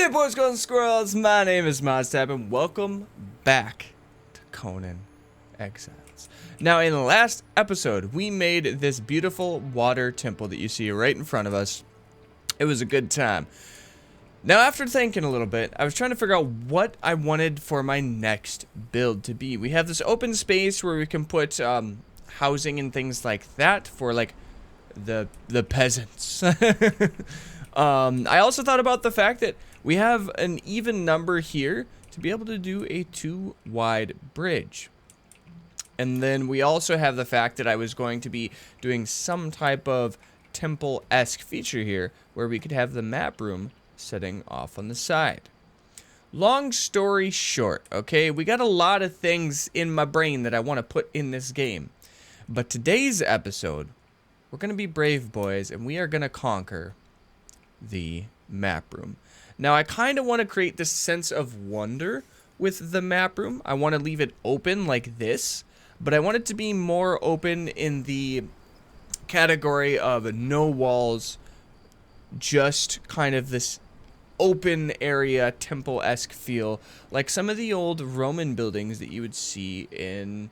Hey boys, girls, and squirrels, my name is Modstab, and welcome back to Conan Exiles. Now, in the last episode, we made this beautiful water temple that you see right in front of us. It was a good time. Now, after thinking a little bit, I was trying to figure out what I wanted for my next build to be. We have this open space where we can put housing and things like that for, like, the peasants. I also thought about the fact that we have an even number here to be able to do a 2-wide bridge. And then we also have the fact that I was going to be doing some type of temple-esque feature here where we could have the map room sitting off on the side. Long story short, okay, we got a lot of things in my brain that I want to put in this game. But today's episode, we're going to be brave boys and we are going to conquer the map room. Now, I kind of want to create this sense of wonder with the map room. I want to leave it open like this, but I want it to be more open in the category of no walls, just kind of this open area, temple-esque feel, like some of the old Roman buildings that you would see in,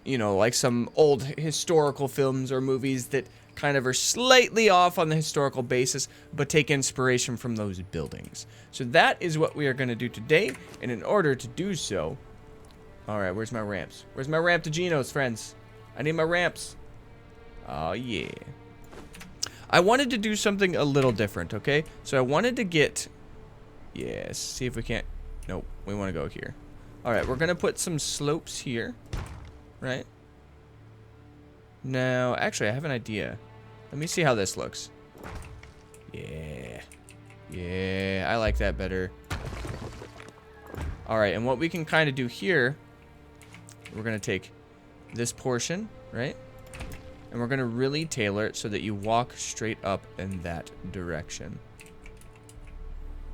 you know, like some old historical films or movies that kind of are slightly off on the historical basis, but take inspiration from those buildings. So that is what we are going to do today, and in order to do so... Alright, where's my ramps? Where's my ramp to Geno's, friends? I need my ramps. Oh, yeah. I wanted to do something a little different, okay? So I wanted to get... Yes, see if we can't... Nope, we want to go here. Alright, we're going to put some slopes here, right? Now, actually, I have an idea. Let me see how this looks. Yeah. Yeah, I like that better. Alright, and what we can kind of do here, we're going to take this portion, right? And we're going to really tailor it so that you walk straight up in that direction.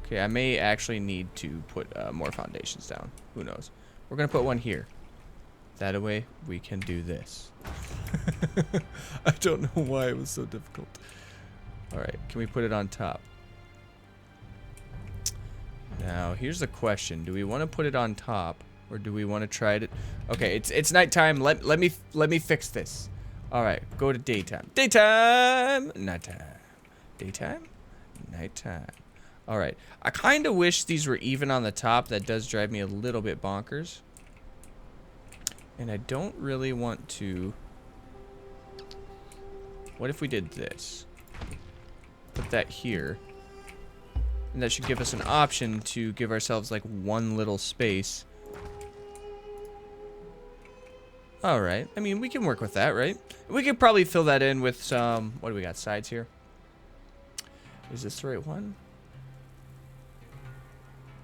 Okay, I may actually need to put more foundations down. Who knows? We're going to put one here. That way, we can do this. I don't know why it was so difficult. Alright, can we put it on top? Now, here's the question. Do we want to put it on top? Or do we want to try it? Okay, it's nighttime. Let me fix this. Alright, go to daytime. Daytime! Nighttime. Daytime? Nighttime. Alright, I kind of wish these were even on the top. That does drive me a little bit bonkers. And I don't really want to... What if we did this? Put that here. And that should give us an option to give ourselves like one little space. Alright. I mean, we can work with that, right? We could probably fill that in with some... What do we got? Sides here? Is this the right one?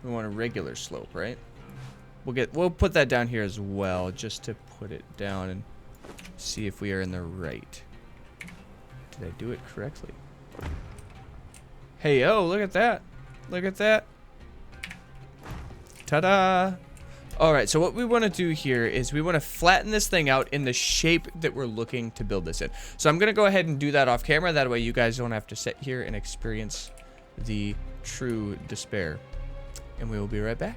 We want a regular slope, right? We'll put that down here as well, just to put it down and see if we are in the right. Did I do it correctly? Hey, oh, look at that. Look at that. Ta-da! Alright, so what we want to do here is we want to flatten this thing out in the shape that we're looking to build this in. So I'm going to go ahead and do that off camera. That way you guys don't have to sit here and experience the true despair. And we will be right back.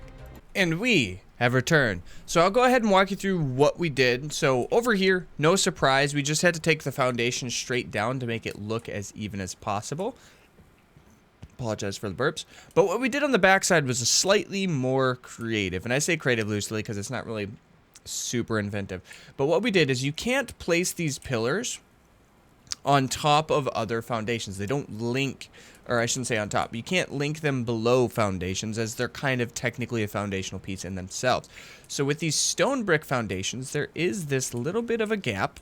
And we have returned. So I'll go ahead and walk you through what we did. So over here, no surprise, we just had to take the foundation straight down to make it look as even as possible. Apologize for the burps. But what we did on the backside was a slightly more creative. And I say creative loosely because it's not really super inventive. But what we did is you can't place these pillars on top of other foundations. They don't link, or I shouldn't say on top. You can't link them below foundations as they're kind of technically a foundational piece in themselves. So with these stone brick foundations, there is this little bit of a gap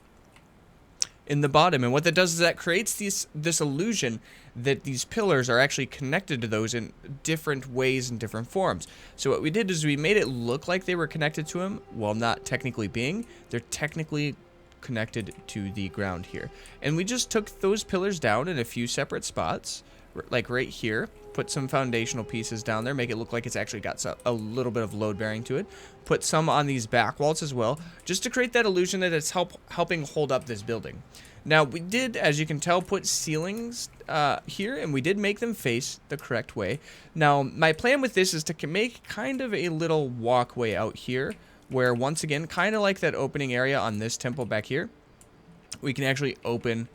in the bottom. And what that does is that creates this illusion that these pillars are actually connected to those in different ways and different forms. So what we did is we made it look like they were connected to them, while not technically being. They're technically connected to the ground here. And we just took those pillars down in a few separate spots, like right here, put some foundational pieces down there, make it look like it's actually got a little bit of load bearing to it, put some on these back walls as well, just to create that illusion that it's helping hold up this building. Now, we did, as you can tell, put ceilings here, and we did make them face the correct way. Now, my plan with this is to make kind of a little walkway out here, where, once again, kind of like that opening area on this temple back here, we can actually open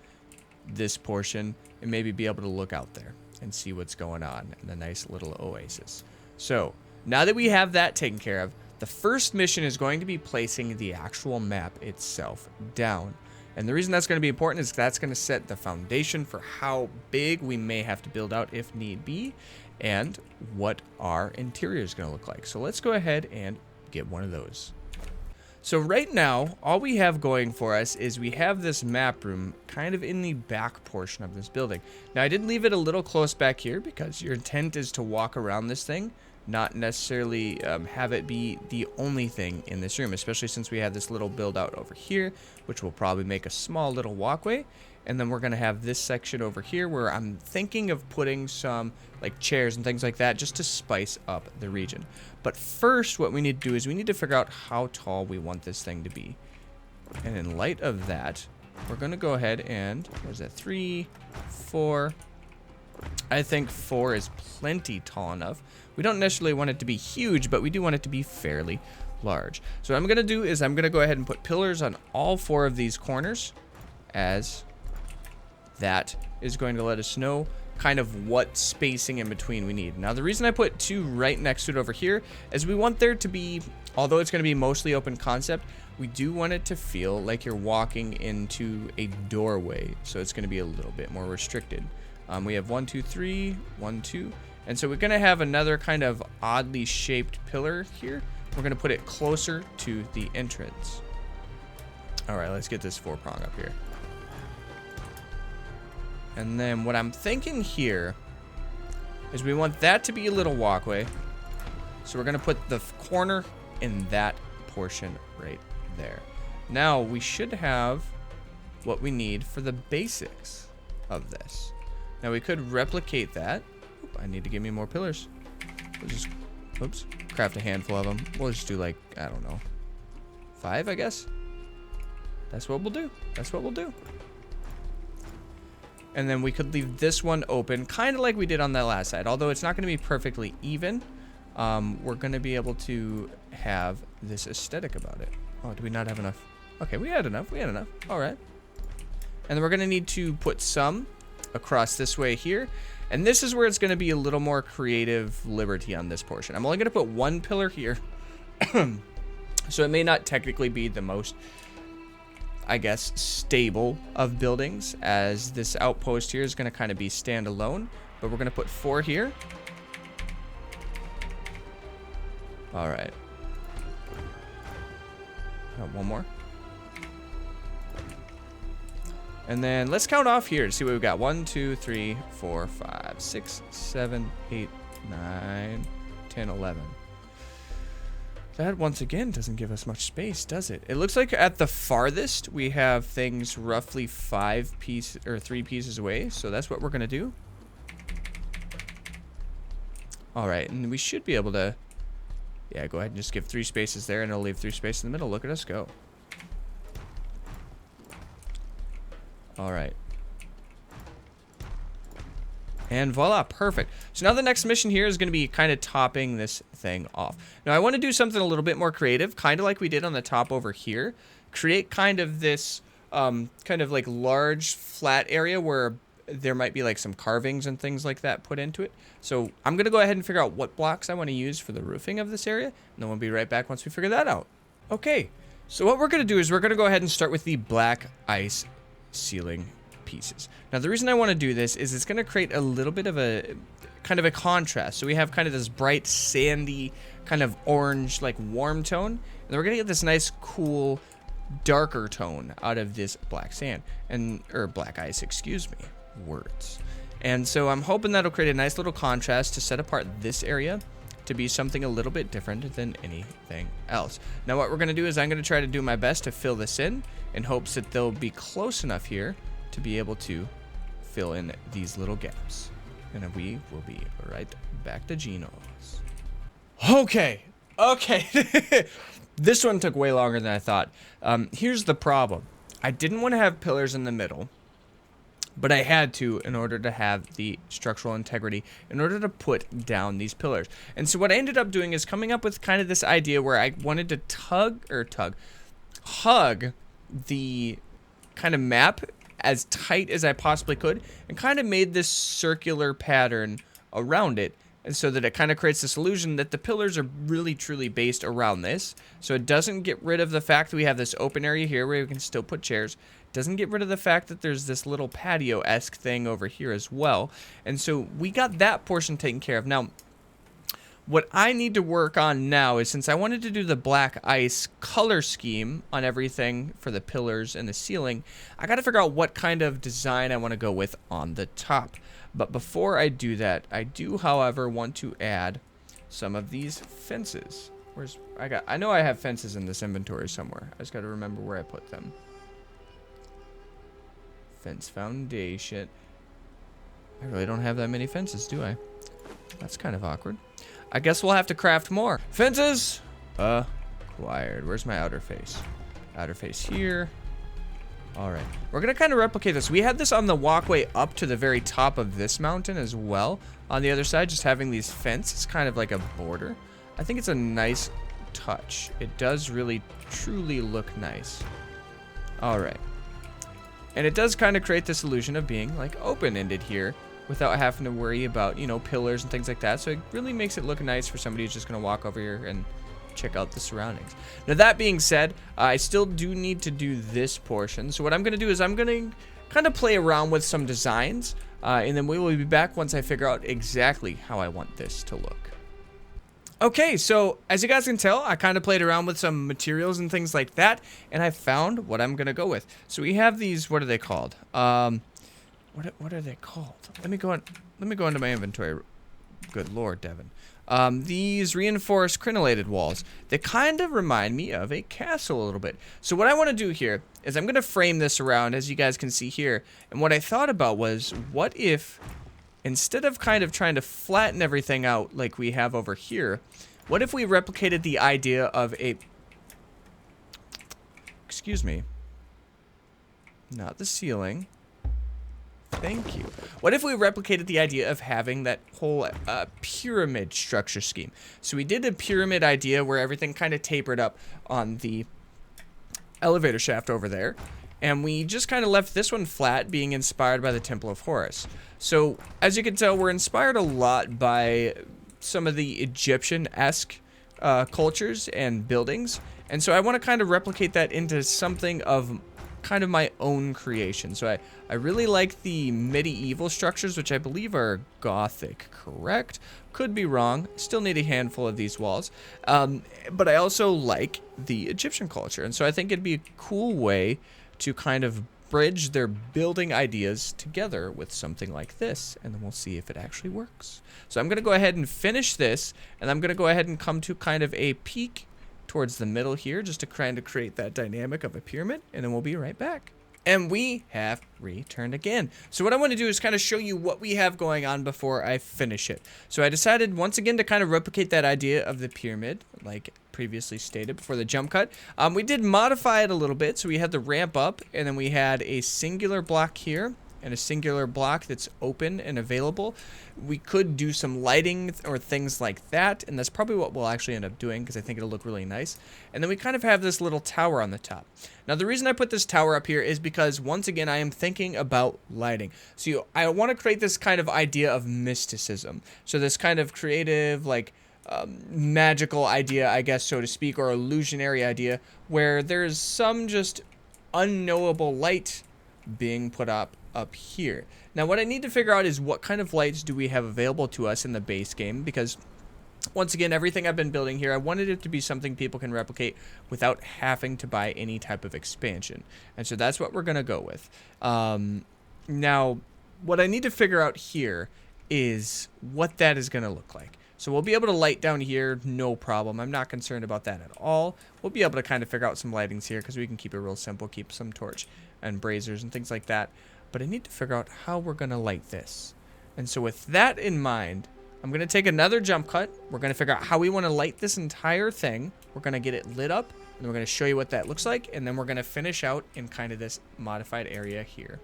this portion and maybe be able to look out there and see what's going on in the nice little oasis. So, now that we have that taken care of, the first mission is going to be placing the actual map itself down. And the reason that's going to be important is that's going to set the foundation for how big we may have to build out if need be, and what our interior is going to look like. So let's go ahead and get one of those. So right now, all we have going for us is we have this map room kind of in the back portion of this building. Now, I did leave it a little close back here because your intent is to walk around this thing, not necessarily have it be the only thing in this room, especially since we have this little build out over here, which will probably make a small little walkway. And then we're going to have this section over here where I'm thinking of putting some like chairs and things like that just to spice up the region. But first, what we need to do is we need to figure out how tall we want this thing to be. And in light of that, we're going to go ahead and, what is that, 3, 4. I think 4 is plenty tall enough. We don't necessarily want it to be huge, but we do want it to be fairly large. So what I'm going to do is I'm going to go ahead and put pillars on all 4 of these corners, as that is going to let us know kind of what spacing in between we need. Now, the reason I put 2 right next to it over here is we want there to be, although it's going to be mostly open concept, we do want it to feel like you're walking into a doorway. So it's going to be a little bit more restricted. We have 1, 2, 3, 1, 2. And so we're going to have another kind of oddly shaped pillar here. We're going to put it closer to the entrance. All right, let's get this 4-prong up here. And then what I'm thinking here is we want that to be a little walkway. So we're going to put the corner in that portion right there. Now we should have what we need for the basics of this. Now we could replicate that. Oop, I need to give me more pillars. We'll just, oops, craft a handful of them. We'll just do like, I don't know, 5, I guess. That's what we'll do. That's what we'll do. And then we could leave this one open, kind of like we did on that last side. Although it's not going to be perfectly even, we're going to be able to have this aesthetic about it. Oh, do we not have enough? Okay, we had enough. We had enough. All right. And then we're going to need to put some across this way here. And this is where it's going to be a little more creative liberty on this portion. I'm only going to put 1 pillar here. So it may not technically be the most, I guess, stable of buildings, as this outpost here is going to kind of be standalone. But we're going to put 4 here. All right. One more. And then let's count off here to see what we've got. 1, 2, 3, 4, 5, 6, 7, 8, 9, 10, 11. That, once again, doesn't give us much space, does it? It looks like at the farthest, we have things roughly 3 pieces away. So that's what we're going to do. All right, and we should be able to, yeah, go ahead and just give 3 spaces there, and it'll leave 3 spaces in the middle. Look at us go. All right. And voila, perfect. So now the next mission here is going to be kind of topping this thing off. Now I want to do something a little bit more creative, kind of like we did on the top over here. Create kind of this kind of like large flat area where there might be like some carvings and things like that put into it. So I'm going to go ahead and figure out what blocks I want to use for the roofing of this area. And then we'll be right back once we figure that out. Okay, so what we're going to do is we're going to go ahead and start with the black ice ceiling pieces. Now the reason I want to do this is it's going to create a little bit of a kind of a contrast. So we have kind of this bright sandy kind of orange like warm tone, and then we're going to get this nice cool darker tone out of this black sand or black ice, excuse me, words. And so I'm hoping that'll create a nice little contrast to set apart this area to be something a little bit different than anything else. Now what we're going to do is I'm going to try to do my best to fill this in hopes that they'll be close enough here to be able to fill in these little gaps. And we will be right back to Geno's. Okay. This one took way longer than I thought. Here's the problem. I didn't want to have pillars in the middle, but I had to in order to have the structural integrity, in order to put down these pillars. And so what I ended up doing is coming up with kind of this idea where I wanted to hug the kind of map as tight as I possibly could, and kind of made this circular pattern around it, and so that it kind of creates this illusion that the pillars are really truly based around this. So it doesn't get rid of the fact that we have this open area here where we can still put chairs. Doesn't get rid of the fact that there's this little patio-esque thing over here as well. And so we got that portion taken care of. Now, what I need to work on now is, since I wanted to do the black ice color scheme on everything for the pillars and the ceiling, I got to figure out what kind of design I want to go with on the top. But before I do that, I do, however, want to add some of these fences. I know I have fences in this inventory somewhere. I just got to remember where I put them. Fence foundation. I really don't have that many fences, do I? That's kind of awkward. I guess we'll have to craft more. Fences acquired. Where's my outer face? Outer face here. All right. We're going to kind of replicate this. We had this on the walkway up to the very top of this mountain as well. On the other side, just having these fences, kind of like a border. I think it's a nice touch. It does really, truly look nice. All right. And it does kind of create this illusion of being like open-ended here, without having to worry about, you know, pillars and things like that. So it really makes it look nice for somebody who's just going to walk over here and check out the surroundings. Now, that being said, I still do need to do this portion. So what I'm going to do is I'm going to kind of play around with some designs, and then we will be back once I figure out exactly how I want this to look. Okay, so as you guys can tell, I kind of played around with some materials and things like that, and I found what I'm going to go with. So we have these, what are they called? What are they called? Let me go into my inventory. Good Lord, Devin. These reinforced crenellated walls. They kind of remind me of a castle a little bit. So what I want to do here is I'm going to frame this around, as you guys can see here. And what I thought about was, what if, instead of kind of trying to flatten everything out like we have over here, what if we replicated the idea of a... Excuse me. Not the ceiling. Thank you. What if we replicated the idea of having that whole pyramid structure scheme? So we did a pyramid idea where everything kind of tapered up on the elevator shaft over there. And we just kind of left this one flat, being inspired by the Temple of Horus. So as you can tell, we're inspired a lot by some of the Egyptian-esque cultures and buildings. And so I want to kind of replicate that into something of kind of my own creation. So I really like the medieval structures, which I believe are Gothic, correct? Could be wrong. Still need a handful of these walls. But I also like the Egyptian culture. And so I think it'd be a cool way to kind of bridge their building ideas together with something like this. And then we'll see if it actually works. So I'm going to go ahead and finish this. And I'm going to go ahead and come to kind of a peak towards the middle here, just to kind of create that dynamic of a pyramid, and then we'll be right back. And we have returned again. So what I want to do is kind of show you what we have going on before I finish it. So I decided once again to kind of replicate that idea of the pyramid, like previously stated before the jump cut. We did modify it a little bit, so we had the ramp up, and then we had a singular block here, and a singular block that's open and available. We could do some lighting or things like that, and that's probably what we'll actually end up doing because I think it'll look really nice. And then we kind of have this little tower on the top. Now the reason I put this tower up here is because once again I am thinking about lighting. So I want to create this kind of idea of mysticism. So this kind of creative, like magical idea, I guess, so to speak, or illusionary idea where there's some just unknowable light being put up here. Now what I need to figure out is what kind of lights do we have available to us in the base game, because once again, everything I've been building here, I wanted it to be something people can replicate without having to buy any type of expansion. And so that's what we're going to go with. Now, what I need to figure out here is what that is going to look like. So we'll be able to light down here, no problem. I'm not concerned about that at all. We'll be able to kind of figure out some lightings here because we can keep it real simple, keep some torch and braziers and things like that. But I need to figure out how we're going to light this. And so with that in mind, I'm going to take another jump cut. We're going to figure out how we want to light this entire thing. We're going to get it lit up, and we're going to show you what that looks like, and then we're going to finish out in kind of this modified area here.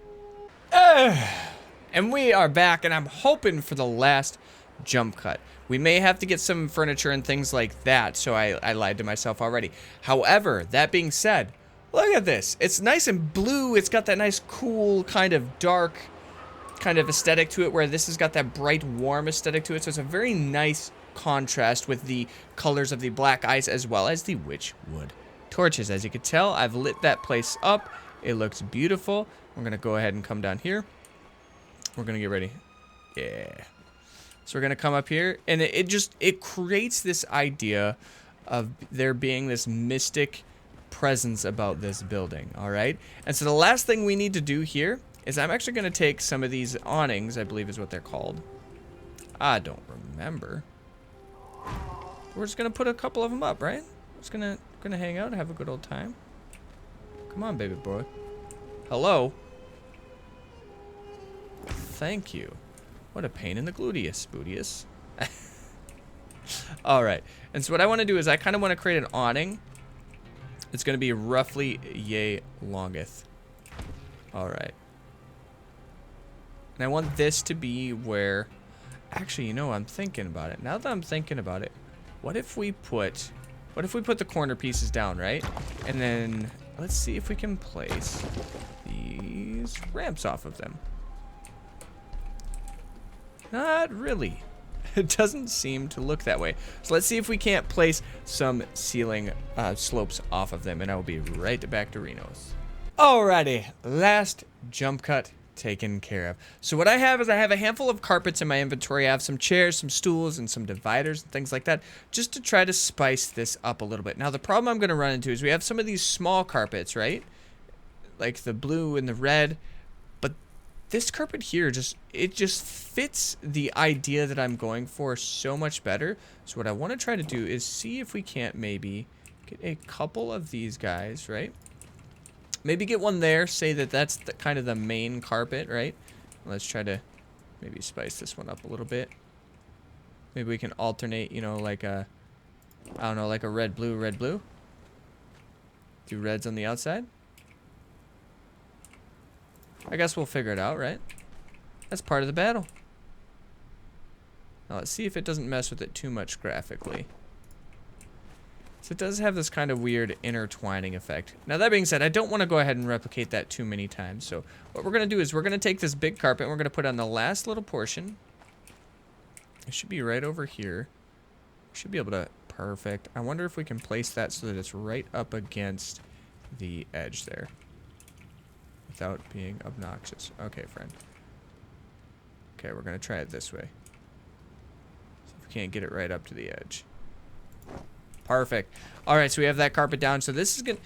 And we are back, and I'm hoping for the last jump cut. We may have to get some furniture and things like that, so I lied to myself already. However, that being said, look at this. It's nice and blue. It's got that nice, cool, kind of dark kind of aesthetic to it, where this has got that bright, warm aesthetic to it. So it's a very nice contrast with the colors of the black ice as well as the witch wood torches. As you can tell, I've lit that place up. It looks beautiful. We're going to go ahead and come down here. We're going to get ready. Yeah. So we're going to come up here, and it creates this idea of there being this mystic presence about this building, all right? And so the last thing we need to do here is I'm actually going to take some of these awnings, I believe is what they're called. I don't remember. We're just going to put a couple of them up, right? We're just going to hang out and have a good old time. Come on, baby boy. Hello. Thank you. What a pain in the gluteus, bootius. All right. And so what I want to do is I kind of want to create an awning. It's going to be roughly yay longeth. All right. And I want this to be where... Actually, you know, I'm thinking about it. Now that I'm thinking about it, what if we put the corner pieces down, right? And then let's see if we can place these ramps off of them. Not really. It doesn't seem to look that way. So let's see if we can't place some ceiling slopes off of them, and I will be right back to Reno's. Alrighty, last jump cut taken care of. So what I have is I have a handful of carpets in my inventory. I have some chairs, some stools, and some dividers and things like that, just to try to spice this up a little bit. Now the problem I'm going to run into is we have some of these small carpets, right? Like the blue and the red. This carpet here just fits the idea that I'm going for so much better. So what I want to try to do is see if we can't maybe get a couple of these guys, right? Maybe get one there, say that that's the kind of the main carpet, right? Let's try to maybe spice this one up a little bit. Maybe we can alternate, you know, like a, I don't know, like a red, blue, red, blue. Do reds on the outside. I guess we'll figure it out, right? That's part of the battle. Now let's see if it doesn't mess with it too much graphically. So it does have this kind of weird intertwining effect. Now that being said, I don't want to go ahead and replicate that too many times. So what we're going to do is we're going to take this big carpet and we're going to put it on the last little portion. It should be right over here. Should be able to, perfect. I wonder if we can place that so that it's right up against the edge there. Without being obnoxious. Okay, friend. Okay, we're going to try it this way. See if we can't get it right up to the edge. Perfect. All right, so we have that carpet down. So this is going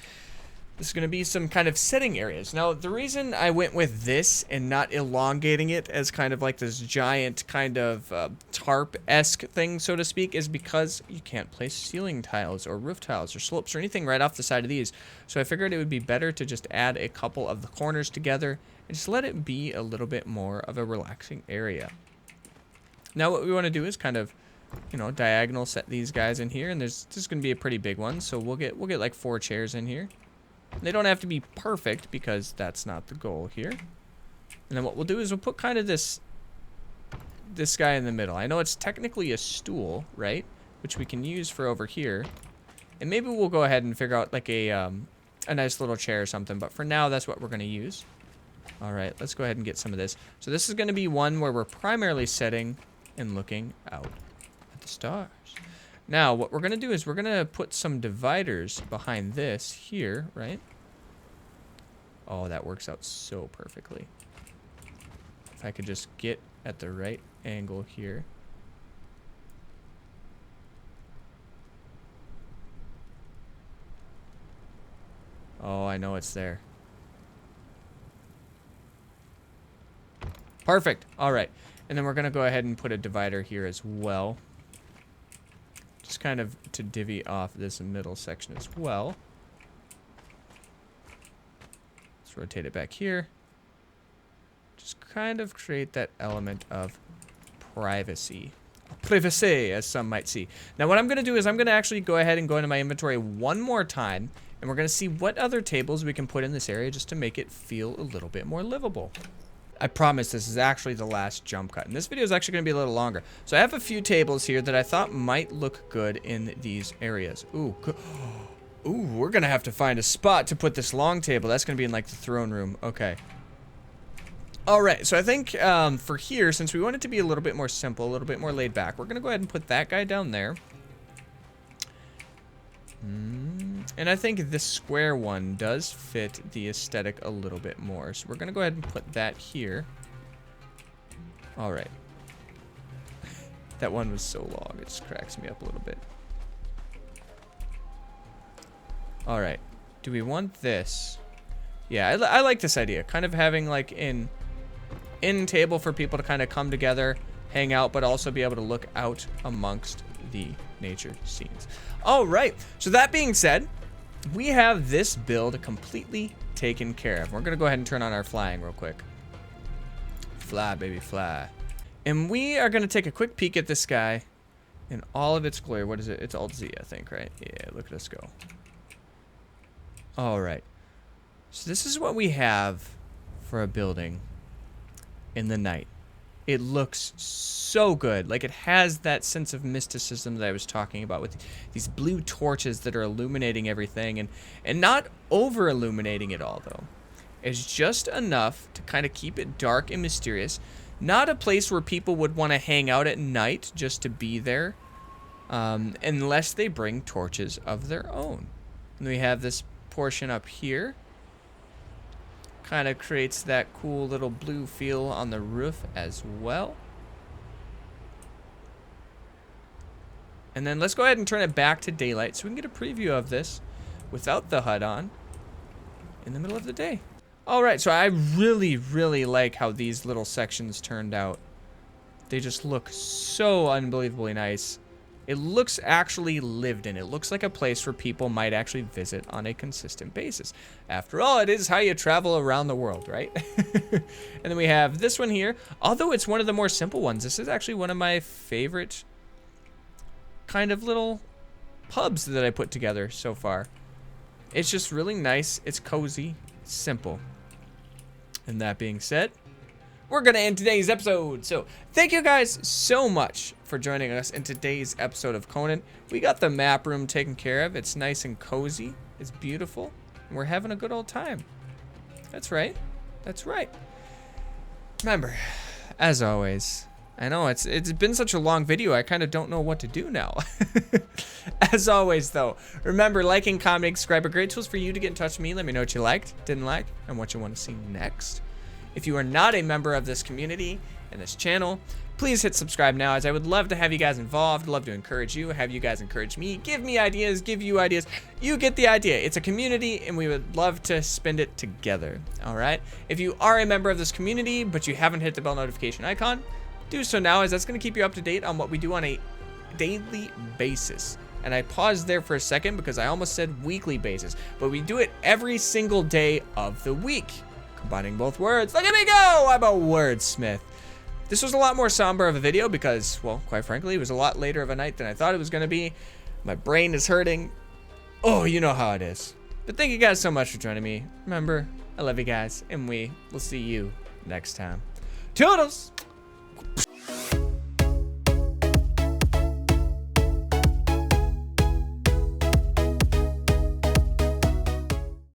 to be some kind of sitting areas. Now, the reason I went with this and not elongating it as kind of like this giant kind of tarp-esque thing, so to speak, is because you can't place ceiling tiles or roof tiles or slopes or anything right off the side of these. So I figured it would be better to just add a couple of the corners together and just let it be a little bit more of a relaxing area. Now what we want to do is kind of, you know, diagonal set these guys in here, and there's just going to be a pretty big one, so we'll get like 4 chairs in here. They don't have to be perfect because that's not the goal here. And then what we'll do is we'll put kind of this guy in the middle. I know it's technically a stool, right? Which we can use for over here. And maybe we'll go ahead and figure out like a nice little chair or something, but for now that's what we're going to use. All right, let's go ahead and get some of this. So this is going to be one where we're primarily sitting and looking out at the stars. Now, what we're going to do is we're going to put some dividers behind this here, right? Oh, that works out so perfectly. If I could just get at the right angle here. Oh, I know it's there. Perfect. All right. And then we're going to go ahead and put a divider here as well. Just kind of to divvy off this middle section as well. Let's rotate it back here. Just kind of create that element of privacy privacy, as some might see. Now what I'm going to do is I'm going to actually go ahead and go into my inventory one more time, and we're going to see what other tables we can put in this area just to make it feel a little bit more livable. I promise this is actually the last jump cut, and this video is actually going to be a little longer. So I have a few tables here that I thought might look good in these areas. Ooh, we're going to have to find a spot to put this long table. That's going to be in like the throne room. Okay. All right, so I think for here, since we want it to be a little bit more simple, a little bit more laid back, we're going to go ahead and put that guy down there. And I think this square one does fit the aesthetic a little bit more. So we're going to go ahead and put that here. All right. That one was so long, it just cracks me up a little bit. All right. Do we want this? Yeah, I like this idea. Kind of having like in table for people to kind of come together, hang out, but also be able to look out amongst the nature scenes. All right. So that being said, we have this build completely taken care of. We're going to go ahead and turn on our flying real quick. Fly, baby, fly. And we are going to take a quick peek at this guy in all of its glory. What is it? It's Alt Z, I think, right? Yeah, look at us go. All right. So this is what we have for a building in the night. It looks so good. Like it has that sense of mysticism that I was talking about with these blue torches that are illuminating everything and not over illuminating it all though. It's just enough to kind of keep it dark and mysterious. Not a place where people would want to hang out at night just to be there unless they bring torches of their own. And we have this portion up here. Kind of creates that cool little blue feel on the roof as well. And then let's go ahead and turn it back to daylight so we can get a preview of this without the HUD on in the middle of the day. All right, so I really, really like how these little sections turned out. They just look so unbelievably nice. It looks actually lived in. It looks like a place where people might actually visit on a consistent basis. After all, it is how you travel around the world, right? And then we have this one here. Although it's one of the more simple ones, this is actually one of my favorite kind of little pubs that I put together so far. It's just really nice. It's cozy. It's simple. And that being said, we're going to end today's episode. So thank you guys so much for joining us in today's episode of Conan. We got the map room taken care of. It's nice and cozy. It's beautiful. And we're having a good old time. That's right. That's right. Remember, as always, I know it's been such a long video, I kind of don't know what to do now. As always, though, remember, liking, commenting, subscribe are great tools for you to get in touch with me. Let me know what you liked, didn't like, and what you want to see next. If you are not a member of this community and this channel, please hit subscribe now, as I would love to have you guys involved, love to encourage you, have you guys encourage me, give me ideas, give you ideas. You get the idea. It's a community, and we would love to spend it together, all right? If you are a member of this community, but you haven't hit the bell notification icon, do so now, as that's going to keep you up to date on what we do on a daily basis. And I paused there for a second because I almost said weekly basis, but we do it every single day of the week. Combining both words. Look at me go! I'm a wordsmith. This was a lot more somber of a video because, well, quite frankly, it was a lot later of a night than I thought it was going to be. My brain is hurting. Oh, you know how it is. But thank you guys so much for joining me. Remember, I love you guys, and we will see you next time. Toodles!